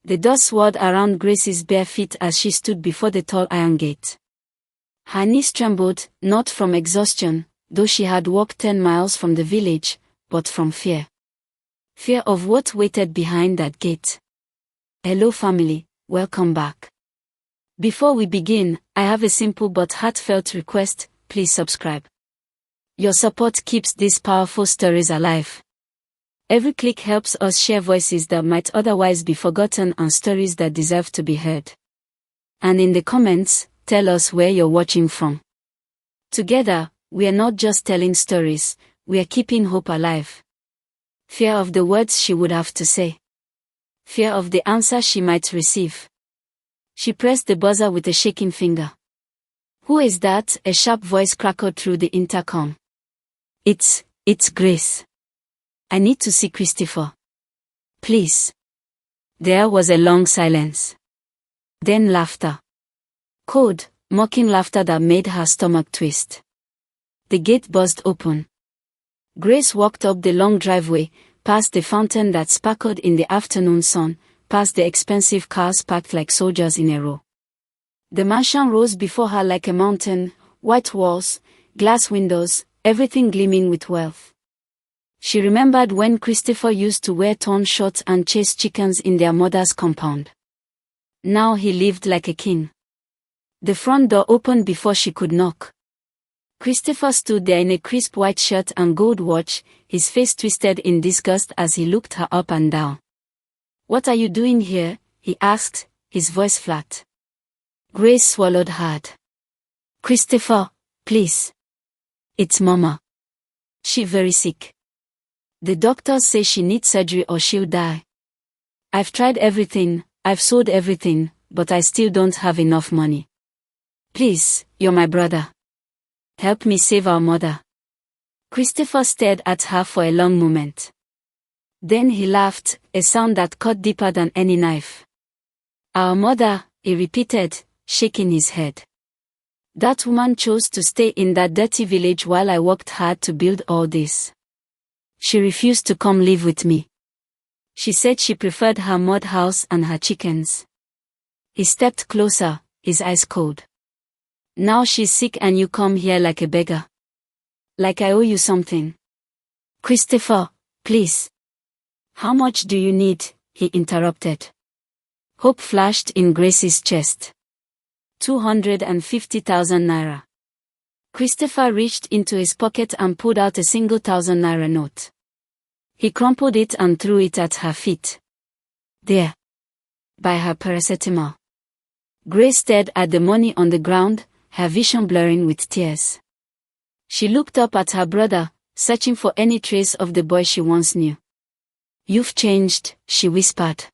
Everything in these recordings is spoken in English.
The dust swirled around Grace's bare feet as she stood before the tall iron gate. Her knees trembled, not from exhaustion, though she had walked 10 miles from the village, but from fear. Fear of what waited behind that gate. Hello family, welcome back. Before we begin, I have a simple but heartfelt request, please subscribe. Your support keeps these powerful stories alive. Every click helps us share voices that might otherwise be forgotten and stories that deserve to be heard. And in the comments, tell us where you're watching from. Together, we are not just telling stories, we are keeping hope alive. Fear of the words she would have to say. Fear of the answer she might receive. She pressed the buzzer with a shaking finger. Who is that? A sharp voice crackled through the intercom. It's Grace. I need to see Christopher. Please. There was a long silence. Then laughter. Cold, mocking laughter that made her stomach twist. The gate buzzed open. Grace walked up the long driveway, past the fountain that sparkled in the afternoon sun, past the expensive cars parked like soldiers in a row. The mansion rose before her like a mountain, white walls, glass windows, everything gleaming with wealth. She remembered when Christopher used to wear torn shorts and chase chickens in their mother's compound. Now he lived like a king. The front door opened before she could knock. Christopher stood there in a crisp white shirt and gold watch, his face twisted in disgust as he looked her up and down. "What are you doing here?" he asked, his voice flat. Grace swallowed hard. "Christopher, please. It's Mama. She's very sick. The doctors say she needs surgery or she'll die. I've tried everything, I've sold everything, but I still don't have enough money. Please, you're my brother. Help me save our mother." Christopher stared at her for a long moment. Then he laughed, a sound that cut deeper than any knife. "Our mother," he repeated, shaking his head. "That woman chose to stay in that dirty village while I worked hard to build all this. She refused to come live with me. She said she preferred her mud house and her chickens." He stepped closer, his eyes cold. "Now she's sick and you come here like a beggar. Like I owe you something." "Christopher, please." "How much do you need?" he interrupted. Hope flashed in Grace's chest. 250,000 naira. Christopher reached into his pocket and pulled out a single 1,000 naira note. He crumpled it and threw it at her feet. "There. Buy her paracetamol." Grace stared at the money on the ground, her vision blurring with tears. She looked up at her brother, searching for any trace of the boy she once knew. "You've changed," she whispered.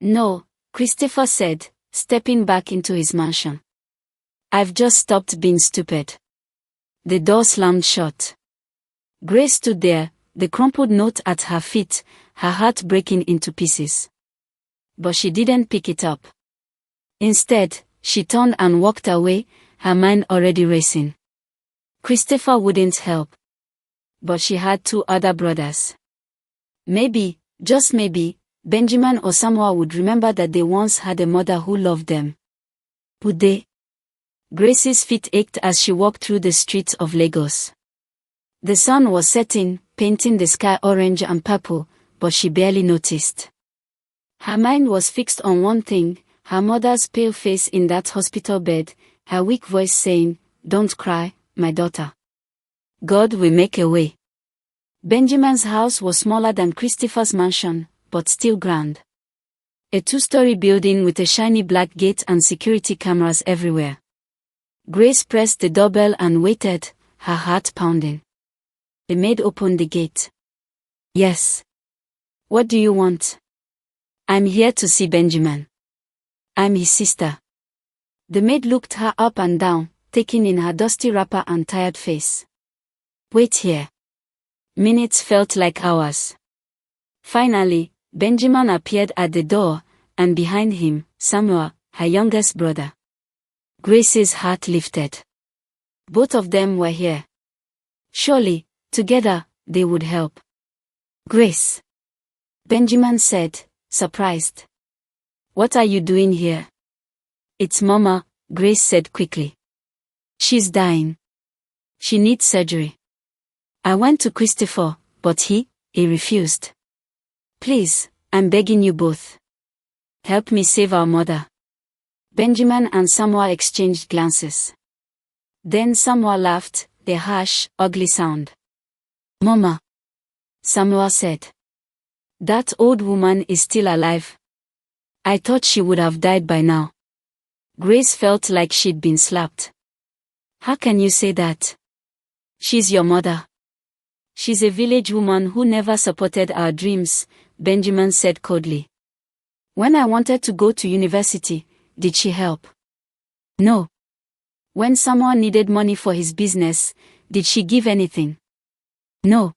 "No," Christopher said, stepping back into his mansion. "I've just stopped being stupid." The door slammed shut. Grace stood there, the crumpled note at her feet, her heart breaking into pieces. But she didn't pick it up. Instead, she turned and walked away, her mind already racing. Christopher wouldn't help. But she had 2 other brothers. Maybe, just maybe, Benjamin or Samuel would remember that they once had a mother who loved them. Would they? Grace's feet ached as she walked through the streets of Lagos. The sun was setting, painting the sky orange and purple, but she barely noticed. Her mind was fixed on one thing, her mother's pale face in that hospital bed, her weak voice saying, "Don't cry, my daughter. God will make a way." Benjamin's house was smaller than Christopher's mansion, but still grand. A 2-story building with a shiny black gate and security cameras everywhere. Grace pressed the doorbell and waited, her heart pounding. The maid opened the gate. "Yes. What do you want?" "I'm here to see Benjamin. I'm his sister." The maid looked her up and down, taking in her dusty wrapper and tired face. "Wait here." Minutes felt like hours. Finally, Benjamin appeared at the door, and behind him, Samuel, her youngest brother. Grace's heart lifted. Both of them were here. Surely, together, they would help. "Grace," Benjamin said, surprised. What are you doing here? It's Mama, Grace said quickly. She's dying. She needs surgery. I went to Christopher, but he refused. Please, I'm begging you both. Help me save our mother. Benjamin and Samuel exchanged glances. Then Samuel laughed, a harsh, ugly sound. Mama, Samuel said. That old woman is still alive. I thought she would have died by now. Grace felt like she'd been slapped. How can you say that? She's your mother. She's a village woman who never supported our dreams, Benjamin said coldly. When I wanted to go to university, did she help? No. When someone needed money for his business, did she give anything? No.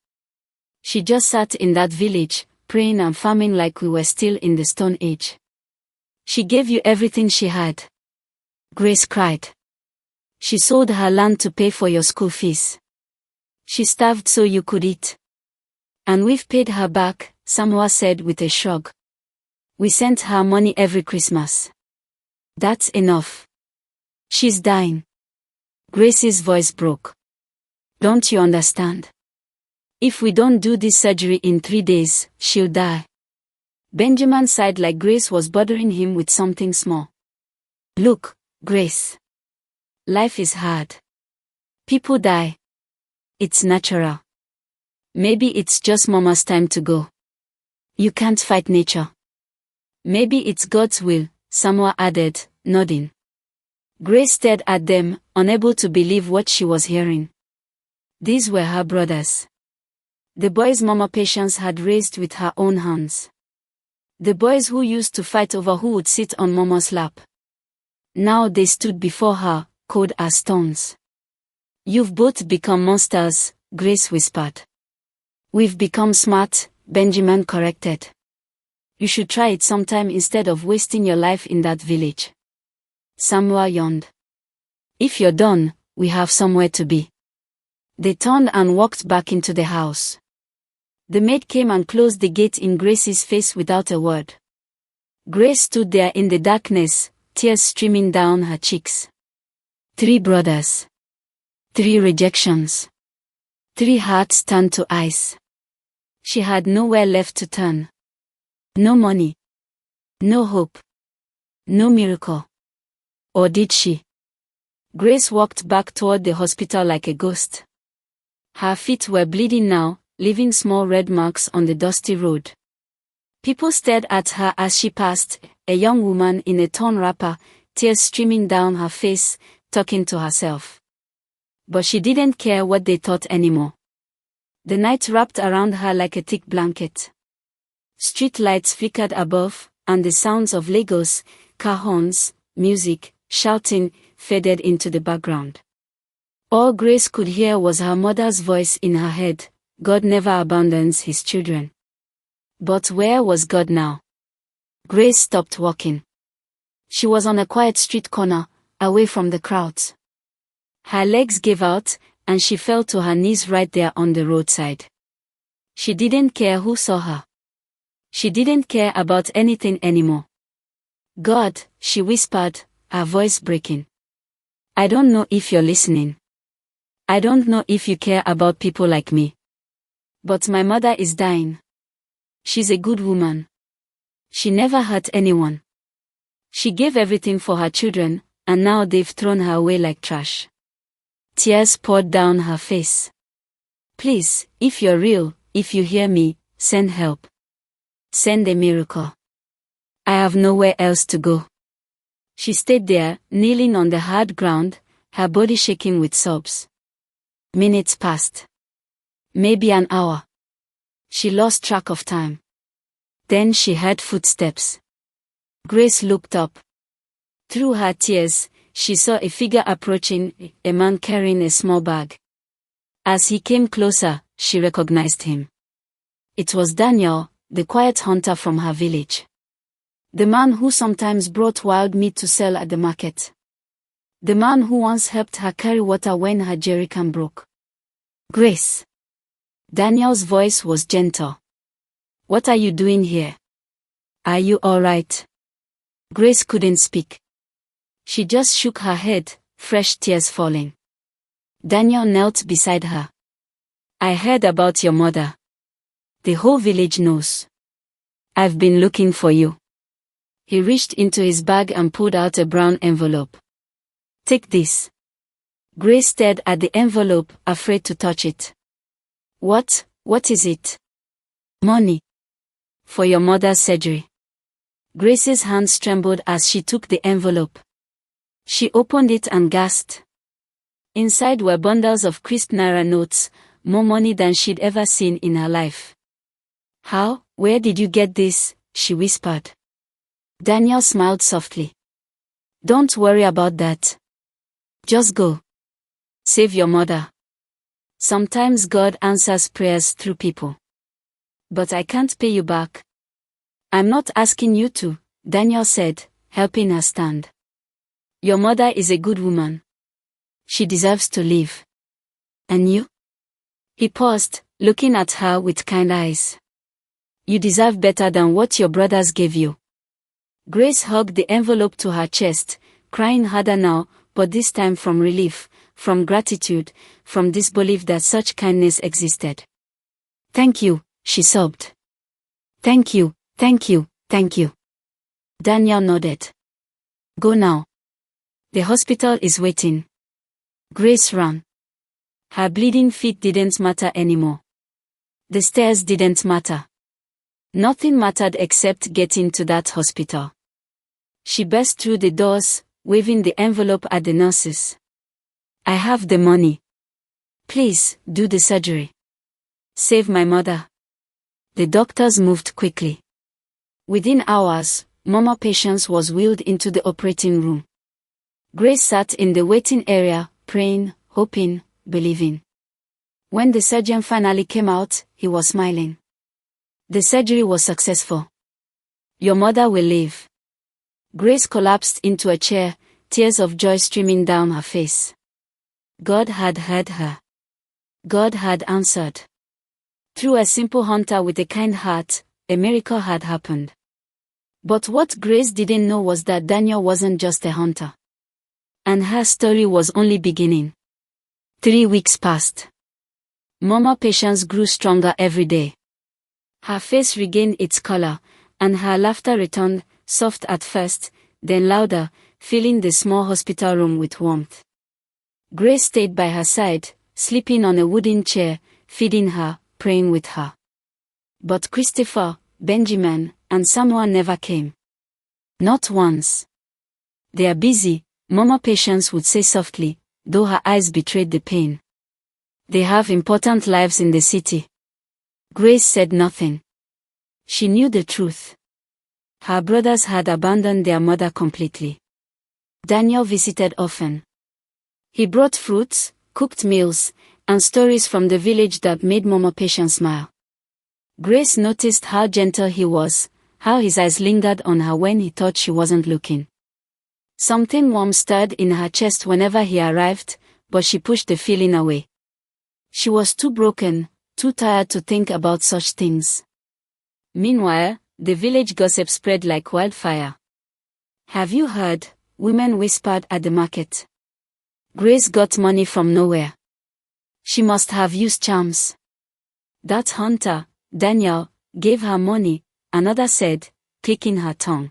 She just sat in that village, praying and farming like we were still in the Stone Age. She gave you everything she had. Grace cried. She sold her land to pay for your school fees. She starved so you could eat. And we've paid her back, Samuel said with a shrug. We sent her money every Christmas. That's enough. She's dying. Grace's voice broke. Don't you understand? If we don't do this surgery in 3 days, she'll die. Benjamin sighed like Grace was bothering him with something small. Look, Grace. Life is hard. People die. It's natural. Maybe it's just Mama's time to go. You can't fight nature. Maybe it's God's will, Samuel added, nodding. Grace stared at them, unable to believe what she was hearing. These were her brothers. The boys Mama Patience had raised with her own hands. The boys who used to fight over who would sit on Mama's lap. Now they stood before her, cold as stones. You've both become monsters, Grace whispered. We've become smart, Benjamin corrected. You should try it sometime instead of wasting your life in that village. Samuel yawned. If you're done, we have somewhere to be. They turned and walked back into the house. The maid came and closed the gate in Grace's face without a word. Grace stood there in the darkness, tears streaming down her cheeks. 3 brothers. 3 rejections. 3 hearts turned to ice. She had nowhere left to turn. No money. No hope. No miracle. Or did she? Grace walked back toward the hospital like a ghost. Her feet were bleeding now, leaving small red marks on the dusty road. People stared at her as she passed, a young woman in a torn wrapper, tears streaming down her face, talking to herself. But she didn't care what they thought anymore. The night wrapped around her like a thick blanket. Street lights flickered above, and the sounds of Lagos, car horns, music, shouting, faded into the background. All Grace could hear was her mother's voice in her head, God never abandons his children. But where was God now? Grace stopped walking. She was on a quiet street corner, away from the crowds. Her legs gave out, and she fell to her knees right there on the roadside. She didn't care who saw her. She didn't care about anything anymore. God, she whispered, her voice breaking. I don't know if you're listening. I don't know if you care about people like me. But my mother is dying. She's a good woman. She never hurt anyone. She gave everything for her children, and now they've thrown her away like trash. Tears poured down her face. Please, if you're real, if you hear me, send help. Send a miracle. I have nowhere else to go. She stayed there, kneeling on the hard ground, her body shaking with sobs. Minutes passed. Maybe an hour. She lost track of time. Then she heard footsteps. Grace looked up. Through her tears, she saw a figure approaching, a man carrying a small bag. As he came closer, she recognized him. It was Daniel, the quiet hunter from her village. The man who sometimes brought wild meat to sell at the market. The man who once helped her carry water when her jerrycan broke. Grace. Daniel's voice was gentle. What are you doing here? Are you all right? Grace couldn't speak. She just shook her head, fresh tears falling. Daniel knelt beside her. I heard about your mother. The whole village knows. I've been looking for you. He reached into his bag and pulled out a brown envelope. Take this. Grace stared at the envelope, afraid to touch it. What is it? Money. For your mother's surgery. Grace's hands trembled as she took the envelope. She opened it and gasped. Inside were bundles of crisp naira notes, more money than she'd ever seen in her life. Where did you get this? She whispered. Daniel smiled softly. Don't worry about that. Just go. Save your mother. Sometimes God answers prayers through people. But I can't pay you back. I'm not asking you to, Daniel said, helping her stand. Your mother is a good woman. She deserves to live. And you? He paused, looking at her with kind eyes. You deserve better than what your brothers gave you. Grace hugged the envelope to her chest, crying harder now, but this time from relief, from gratitude, from disbelief that such kindness existed. Thank you, she sobbed. Thank you, thank you, thank you. Daniel nodded. Go now. The hospital is waiting. Grace ran. Her bleeding feet didn't matter anymore. The stairs didn't matter. Nothing mattered except getting to that hospital. She burst through the doors, waving the envelope at the nurses. I have the money. Please, do the surgery. Save my mother. The doctors moved quickly. Within hours, Mama Patience was wheeled into the operating room. Grace sat in the waiting area, praying, hoping, believing. When the surgeon finally came out, he was smiling. The surgery was successful. Your mother will live. Grace collapsed into a chair, tears of joy streaming down her face. God had heard her. God had answered. Through a simple hunter with a kind heart, a miracle had happened. But what Grace didn't know was that Daniel wasn't just a hunter. And her story was only beginning. 3 weeks passed. Mama Patience grew stronger every day. Her face regained its color, and her laughter returned, soft at first, then louder, filling the small hospital room with warmth. Grace stayed by her side, sleeping on a wooden chair, feeding her, praying with her. But Christopher, Benjamin, and Samuel never came. Not once. They are busy, Mama Patience would say softly, though her eyes betrayed the pain. They have important lives in the city. Grace said nothing. She knew the truth. Her brothers had abandoned their mother completely. Daniel visited often. He brought fruits, cooked meals, and stories from the village that made Mama Patience smile. Grace noticed how gentle he was, how his eyes lingered on her when he thought she wasn't looking. Something warm stirred in her chest whenever he arrived, but she pushed the feeling away. She was too broken, too tired to think about such things. Meanwhile, the village gossip spread like wildfire. Have you heard? Women whispered at the market. Grace got money from nowhere. She must have used charms. That hunter, Daniel, gave her money, another said, clicking her tongue.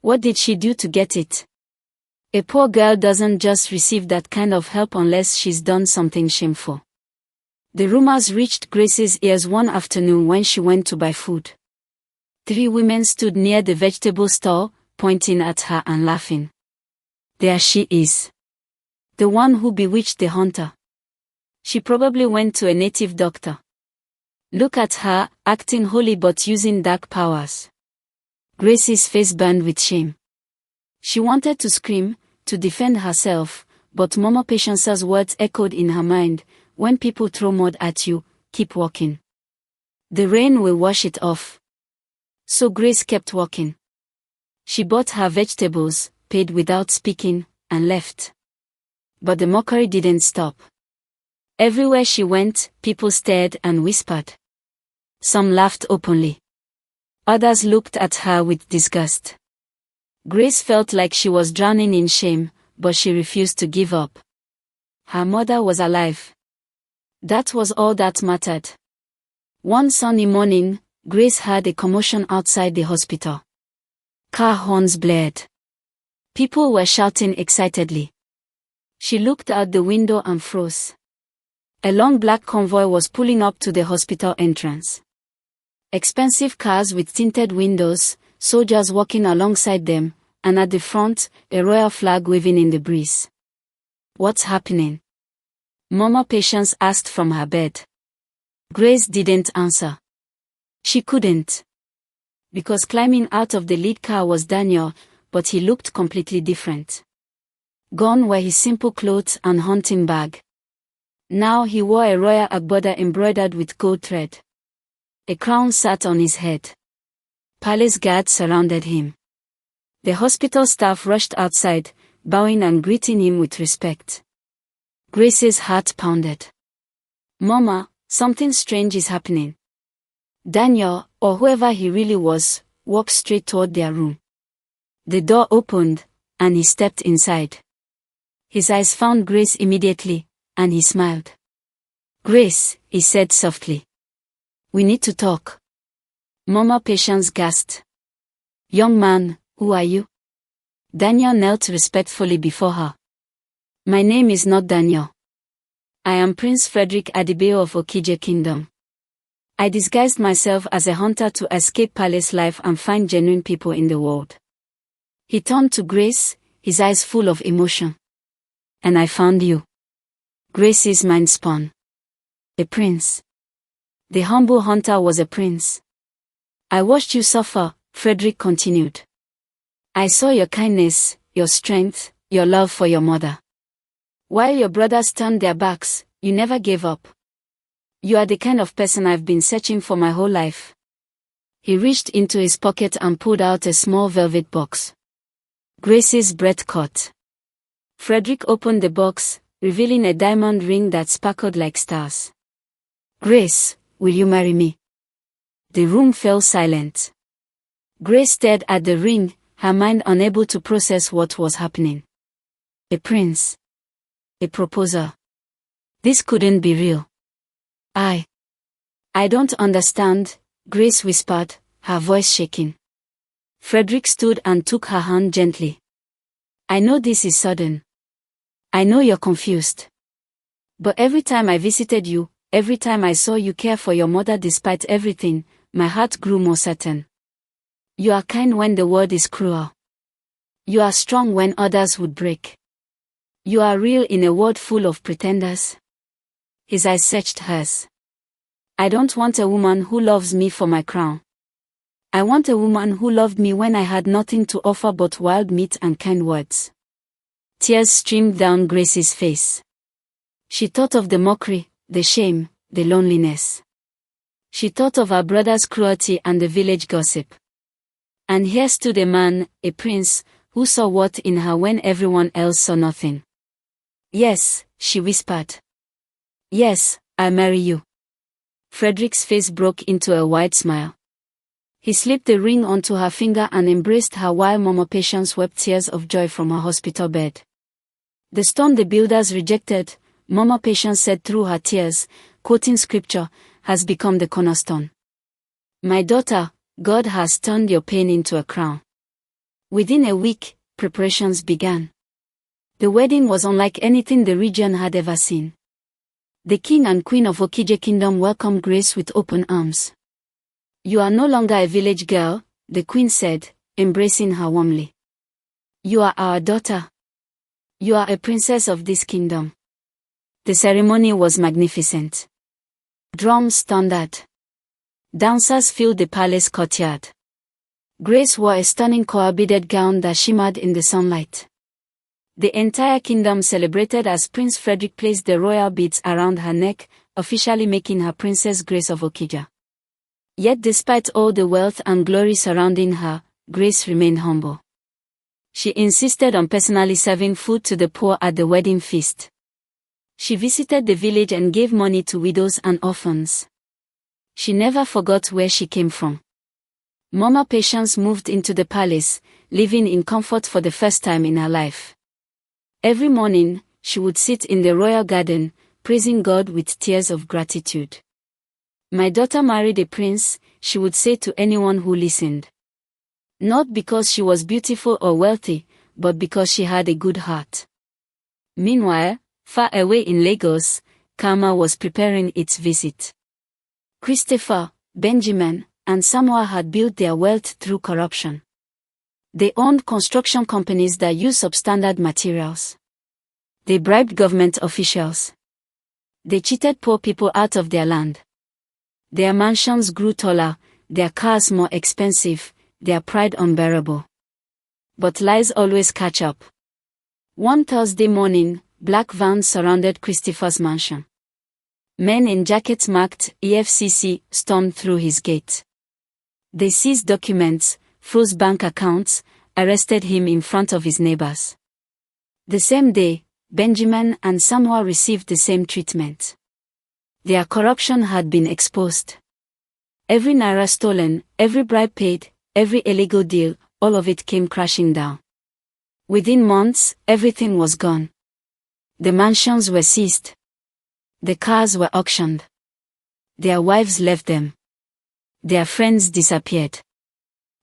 What did she do to get it? A poor girl doesn't just receive that kind of help unless she's done something shameful. The rumors reached Grace's ears one afternoon when she went to buy food. 3 women stood near the vegetable stall, pointing at her and laughing. There she is. The one who bewitched the hunter. She probably went to a native doctor. Look at her, acting holy but using dark powers. Grace's face burned with shame. She wanted to scream, to defend herself, but Mama Patience's words echoed in her mind, when people throw mud at you, keep walking. The rain will wash it off. So Grace kept walking. She bought her vegetables, paid without speaking, and left. But the mockery didn't stop. Everywhere she went, people stared and whispered. Some laughed openly. Others looked at her with disgust. Grace felt like she was drowning in shame, but she refused to give up. Her mother was alive. That was all that mattered. One sunny morning, Grace heard a commotion outside the hospital. Car horns blared. People were shouting excitedly. She looked out the window and froze. A long black convoy was pulling up to the hospital entrance. Expensive cars with tinted windows, soldiers walking alongside them, and at the front, a royal flag waving in the breeze. What's happening? Mama Patience asked from her bed. Grace didn't answer. She couldn't. Because climbing out of the lead car was Daniel, but he looked completely different. Gone were his simple clothes and hunting bag. Now he wore a royal agbada embroidered with gold thread. A crown sat on his head. Palace guards surrounded him. The hospital staff rushed outside, bowing and greeting him with respect. Grace's heart pounded. Mama, something strange is happening. Daniel, or whoever he really was, walked straight toward their room. The door opened, and he stepped inside. His eyes found Grace immediately, and he smiled. Grace, he said softly. We need to talk. Mama Patience gasped. Young man, who are you? Daniel knelt respectfully before her. My name is not Daniel. I am Prince Frederick Adebayo of Okije Kingdom. I disguised myself as a hunter to escape palace life and find genuine people in the world. He turned to Grace, his eyes full of emotion. And I found you. Grace's mind spun. A prince. The humble hunter was a prince. I watched you suffer, Frederick continued. I saw your kindness, your strength, your love for your mother. While your brothers turned their backs, you never gave up. You are the kind of person I've been searching for my whole life. He reached into his pocket and pulled out a small velvet box. Grace's breath caught. Frederick opened the box, revealing a diamond ring that sparkled like stars. Grace, will you marry me? The room fell silent. Grace stared at the ring, her mind unable to process what was happening. A prince. A proposal. This couldn't be real. I don't understand, Grace whispered, her voice shaking. Frederick stood and took her hand gently. I know this is sudden. I know you're confused. But every time I visited you, every time I saw you care for your mother despite everything, my heart grew more certain. You are kind when the world is cruel. You are strong when others would break. You are real in a world full of pretenders. His eyes searched hers. I don't want a woman who loves me for my crown. I want a woman who loved me when I had nothing to offer but wild meat and kind words. Tears streamed down Grace's face. She thought of the mockery, the shame, the loneliness. She thought of her brother's cruelty and the village gossip. And here stood a man, a prince, who saw worth in her when everyone else saw nothing. Yes, she whispered. Yes, I'll marry you. Frederick's face broke into a wide smile. He slipped the ring onto her finger and embraced her while Mama Patience wept tears of joy from her hospital bed. The stone the builders rejected, Mama Patience said through her tears, quoting scripture, has become the cornerstone. My daughter, God has turned your pain into a crown. Within a week, preparations began. The wedding was unlike anything the region had ever seen. The king and queen of Okije Kingdom welcomed Grace with open arms. You are no longer a village girl, the queen said, embracing her warmly. You are our daughter. You are a princess of this kingdom. The ceremony was magnificent. Drums thundered. Dancers filled the palace courtyard. Grace wore a stunning coal-beaded gown that shimmered in the sunlight. The entire kingdom celebrated as Prince Frederick placed the royal beads around her neck, officially making her Princess Grace of Okija. Yet despite all the wealth and glory surrounding her, Grace remained humble. She insisted on personally serving food to the poor at the wedding feast. She visited the village and gave money to widows and orphans. She never forgot where she came from. Mama Patience moved into the palace, living in comfort for the first time in her life. Every morning, she would sit in the royal garden, praising God with tears of gratitude. "My daughter married a prince," she would say to anyone who listened. Not because she was beautiful or wealthy, but because she had a good heart. Meanwhile, far away in Lagos, karma was preparing its visit. Christopher, Benjamin, and Samuel had built their wealth through corruption. They owned construction companies that used substandard materials. They bribed government officials. They cheated poor people out of their land. Their mansions grew taller, their cars more expensive, their pride unbearable. But lies always catch up. One Thursday morning, black vans surrounded Christopher's mansion. Men in jackets marked EFCC stormed through his gate. They seized documents, froze bank accounts, arrested him in front of his neighbors. The same day, Benjamin and Samuel received the same treatment. Their corruption had been exposed. Every naira stolen, every bribe paid, every illegal deal, all of it came crashing down. Within months, everything was gone. The mansions were seized. The cars were auctioned. Their wives left them. Their friends disappeared.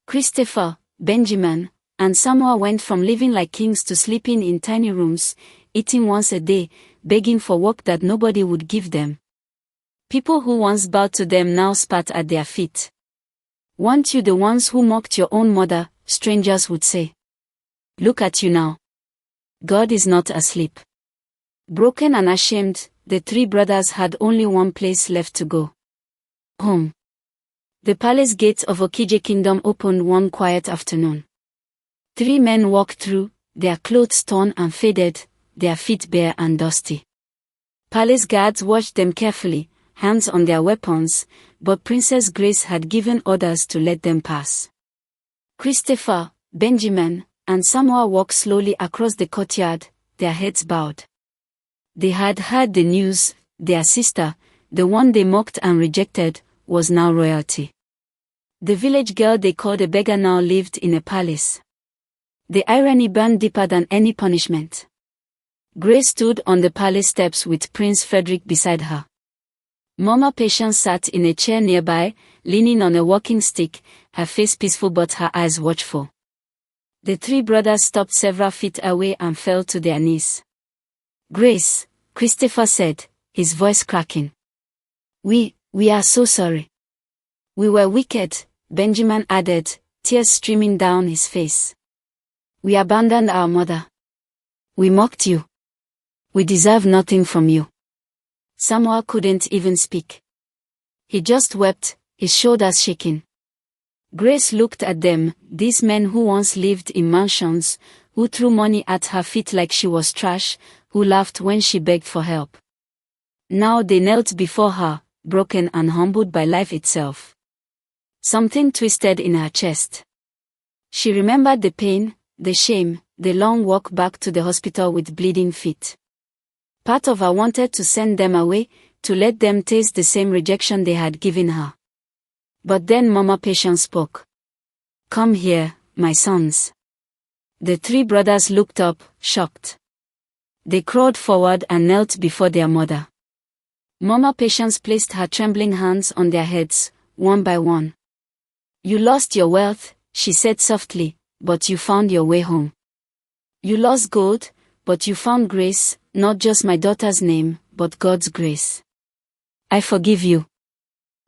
Christopher, Benjamin, and Samuel went from living like kings to sleeping in tiny rooms, eating once a day, begging for work that nobody would give them. People who once bowed to them now spat at their feet. "Weren't you the ones who mocked your own mother?" strangers would say. "Look at you now. God is not asleep." Broken and ashamed, the three brothers had only one place left to go. Home. The palace gates of Okije Kingdom opened one quiet afternoon. Three men walked through, their clothes torn and faded, their feet bare and dusty. Palace guards watched them carefully, hands on their weapons, but Princess Grace had given orders to let them pass. Christopher, Benjamin, and Samuel walked slowly across the courtyard, their heads bowed. They had heard the news: their sister, the one they mocked and rejected, was now royalty. The village girl they called a beggar now lived in a palace. The irony burned deeper than any punishment. Grace stood on the palace steps with Prince Frederick beside her. Mama Patience sat in a chair nearby, leaning on a walking stick, her face peaceful but her eyes watchful. The three brothers stopped several feet away and fell to their knees. "Grace," Christopher said, his voice cracking. We are so sorry. "We were wicked," Benjamin added, tears streaming down his face. "We abandoned our mother. We mocked you. We deserve nothing from you." Samuel couldn't even speak. He just wept, his shoulders shaking. Grace looked at them, these men who once lived in mansions, who threw money at her feet like she was trash, who laughed when she begged for help. Now they knelt before her, broken and humbled by life itself. Something twisted in her chest. She remembered the pain, the shame, the long walk back to the hospital with bleeding feet. Part of her wanted to send them away, to let them taste the same rejection they had given her. But then Mama Patience spoke. "Come here, my sons." The three brothers looked up, shocked. They crawled forward and knelt before their mother. Mama Patience placed her trembling hands on their heads, one by one. "You lost your wealth," she said softly, "but you found your way home. You lost gold, but you found grace, not just my daughter's name, but God's grace. I forgive you.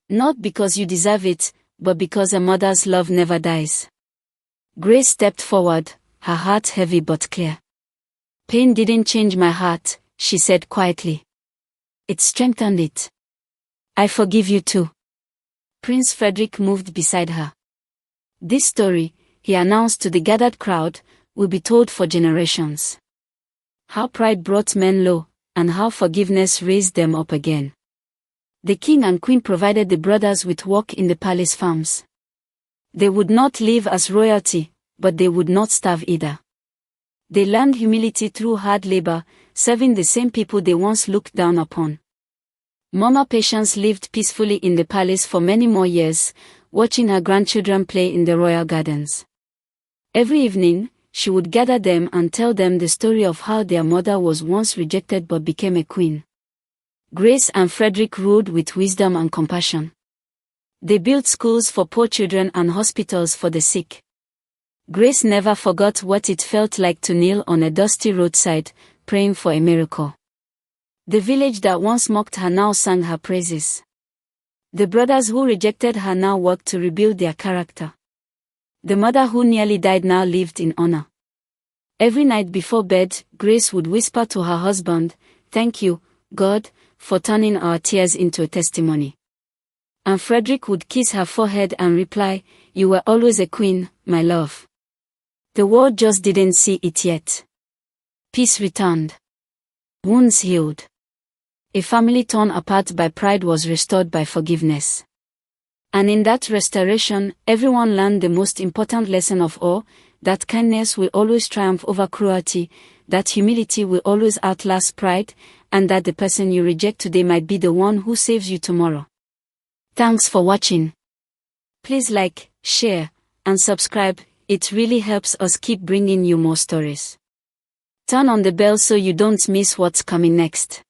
Not because you deserve it, but because a mother's love never dies." Grace stepped forward, her heart heavy but clear. "Pain didn't change my heart," she said quietly. "It strengthened it. I forgive you too." Prince Frederick moved beside her. "This story," he announced to the gathered crowd, "will be told for generations. How pride brought men low, and how forgiveness raised them up again." The king and queen provided the brothers with work in the palace farms. They would not live as royalty, but they would not starve either. They learned humility through hard labor, serving the same people they once looked down upon. Mama Patience lived peacefully in the palace for many more years, watching her grandchildren play in the royal gardens. Every evening, she would gather them and tell them the story of how their mother was once rejected but became a queen. Grace and Frederick ruled with wisdom and compassion. They built schools for poor children and hospitals for the sick. Grace never forgot what it felt like to kneel on a dusty roadside, praying for a miracle. The village that once mocked her now sang her praises. The brothers who rejected her now worked to rebuild their character. The mother who nearly died now lived in honor. Every night before bed, Grace would whisper to her husband, "Thank you, God, for turning our tears into a testimony." And Frederick would kiss her forehead and reply, "You were always a queen, my love." The world just didn't see it yet. Peace returned. Wounds healed. A family torn apart by pride was restored by forgiveness. And in that restoration, everyone learned the most important lesson of all, that kindness will always triumph over cruelty, that humility will always outlast pride, and that the person you reject today might be the one who saves you tomorrow. Thanks for watching. Please like, share, and subscribe. It really helps us keep bringing you more stories. Turn on the bell so you don't miss what's coming next.